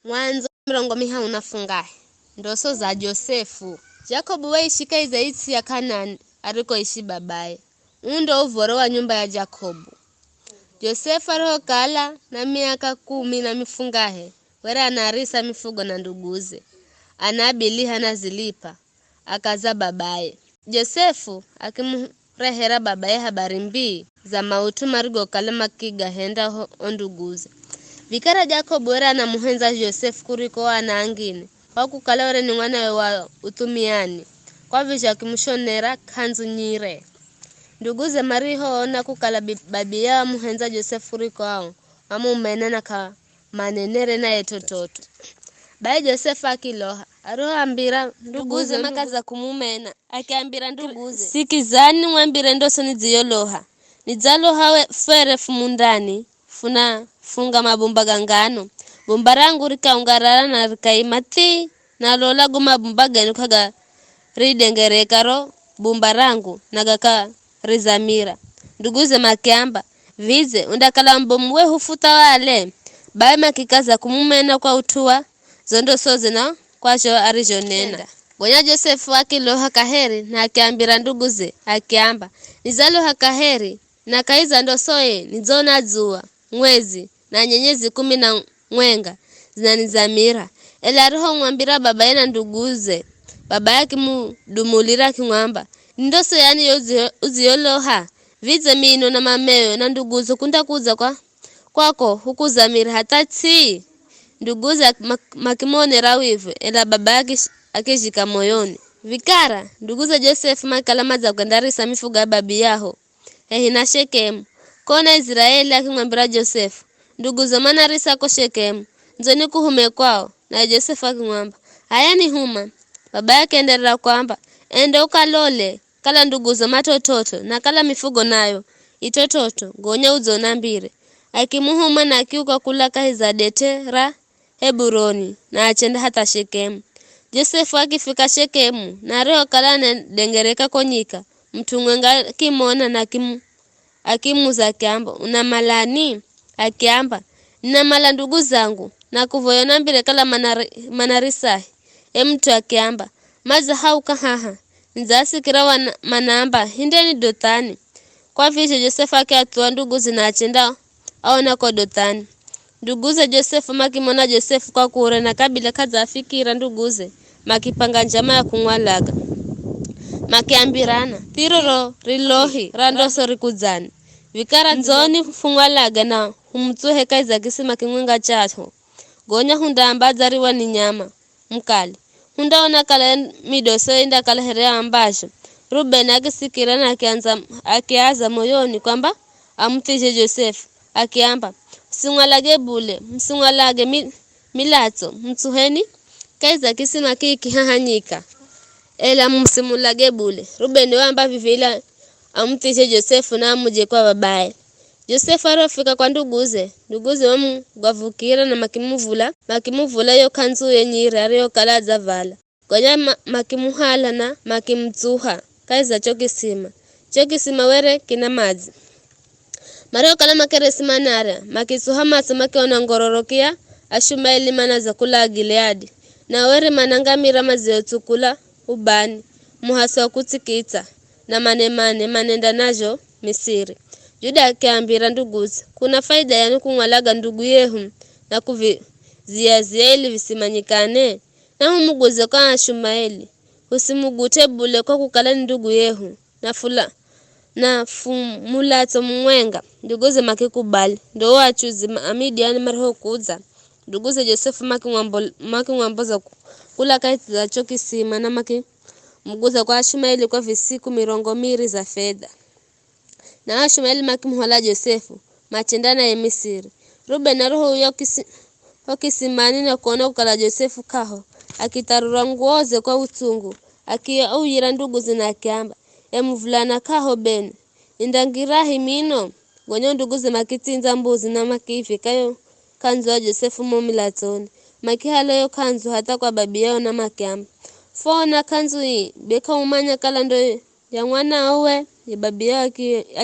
Mwanzo mrongo miha unafungahe ndoso za Josefu. Jacobu weishika izaitsi ya Kanani ariko ishi babaye. Undo uvoro wa nyumba ya Jacobu. Josefu ariho kala na miaka 10 na mifungahe. Wera anarisa mifugo na nduguze. Anabiliha na Zilipa. Akaza babaye. Josefu akimrehera babaye habari mbii za mautu marigo kala makiga henda onduguze. Vikara Jacobu wera na muhenza Josefu kuriko wana angine. Waku kala wera ni mwana wa utumiani. Kwa visha kimushonera kanzu nyire. Nduguze mariho ona kukala babi ya muhenza Josefu kuriko hao. Mamu umenena ka manenere na etototo. Bae Josefu akiloha. Aroha ambira nduguze makaza kumumena. Akiambira nduguze. Sikizani mwambire ndoso niziyoloha. Nizaloha we fere fumundani. Funga mabumba gangano. Bumba rangu rika ungarara na rika imati. Na lola guma bumba gani kaga ridengere karo bumba rangu nagaka rizamira. Nduguze makiamba. Vize undakala mbomwe hufuta wale. Bae makikaza kumumena kwa utua. Zondo soze na kwa sho arijonenda. Gonya Josefu akiloha kaheri na akiambira nduguze. Akiamba. Nizaloha kaheri na kaiza ndosoye nizona zua. Mwezi na nyenyezi 10 na mwenga zinanizamira. Ela roho mwambira babaye na nduguze. Babaye kimudumulira kimwamba. Ndoso yani uziyoloha. Vize mino na mameo na nduguze kunda kuza kwako hukuzamira hatati. Nduguze makimone rawivu. Ela babaye akishika moyoni. Vikara nduguze Josefu makalama za kuendarisa mifuga babi yaho. Hina Shekemu. Kona Israeli akimwambira Josefu. Nduguze manarisa ko Shekemu. Nzoni kuhume kwao. Na Josefu akimwamba. Haya ni huma. Baba yake endelea kwamba. Ende ukalole. Kala nduguze matototo. Na kala mifugo nayo. Itototo. Gonya uzona mbire. Akimuhuma na kiuka kula kahiza detera. Heburoni. Na achenda hata Shekemu. Josefu akifika Shekemu. Na reo kala dengereka konyika. Mtu mwenga kimona na akimuza akiamba. Unamalani? Akiamba. Ninamala ndugu zangu. Na kuvoyona mbire kala manarisahi. Mtu akiamba. Maza hauka haha. Nzasi kirawa manamba. Hindeni dotani. Kwa visho Josefu akiatua ndugu zinaachenda. Aona kwa dotani. Nduguze Josefu makimona Josefu kwa kure na kabila kaza afikira nduguze. Makipanga njama ya kungwalaga. Makiambirana. Tiroro rilohi randoso rikuzani. Vikara nzoni fungwalaga na humtuhe kaiza kisima kimwenga chato. Gonya hunda ambazariwa ni nyama. Mkali. Hunda ona kala midoso inda kala herea ambasho. Ruben akisikira na akiaza moyoni kwamba amutije Josefu. Akiamba. Msungwalage bule. Msungwalage milato. Mtuheni. Kaiza kisima kiki hahanyika. Ela msimulage bule. Ruben wamba vivila amutije Josefu na amuje kwa babaye. Josefu arofika kwa nduguze. Nduguze wamu gwavukira na makimuvula yo kanzu yenyire ariyo kala zavala. Gonya makimuhala na makimtuha. Kaiza chokisima. Chokisima were kina mazi. Mario kala makere simanara. Makisuha maso makiona ngororokia. Ashumaeli mana za kula Gileadi. Na were manangamira mazio tukula ubani. Muhaso wa kutikita. Na manenda najo Misiri. Juda akiambira nduguze. Kuna faida yani kumwalaga ndugu yehu. Na kuviziazia ili visimanyikane. Na humuguze kwa Ashumaeli. Usimugute bule kwa kukala ndugu yehu. Na fumulato mwenga. Nduguze makikubali. Ndo wachuzi amidi yani mariho kuza. Nduguze Josefu makimwamboza kula kaiti za chokisima na muguza kwa Ashumaeli kwa visiku 200 za fedha. Na Ashumaeli makimuhala Josefu machendana ya Misiri. Ruben na roho yokisimani na kuona kukala Josefu kaho. Akitarura nguoze kwa utungu. Akiauyira ndugu zina akiamba. Mvulana kaho beni. Indangirahi mino. Gonyo nduguze makitinza mbuzi na makifi kayo kanzu wa Josefu momilatoni. Makihalo yo kanzu hata kwa babi yao na makiamba. Fona kanzu hii. Beka umanya kala ndo ya mwana uwe. Ya babi yao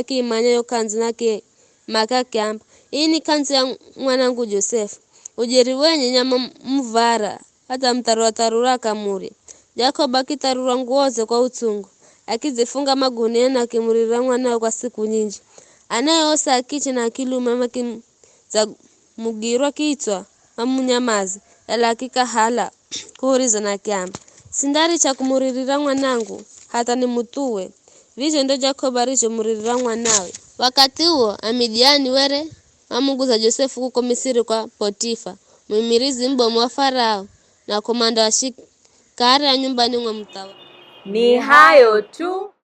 imanya yo kanzu na maka kiamba. Hii ni kanzu ya mwanangu Josefu. ujeri wenye nyama mvara hata mtarura kamuri. Jacob akitarura nguoze kwa utungu, akizifunga magunia na akimurira mwanao kwa siku nyingi. Anayeosa akichi na akilume za mugirwa kitwa amunyamazi ela akika hala kuhuriza na kyamba. Sindari cha kumuririra mwanangu hata ni mutue. Vizho ndo Jacob aricho muririra mwanawe. Wakati huo Amidiani were amuguza Josefu kuko Misiri kwa Potifa, mwimirizi mbomu wa Farao na komanda wa shikari ya nyumbani mwa mtawa. Ni hayo tu.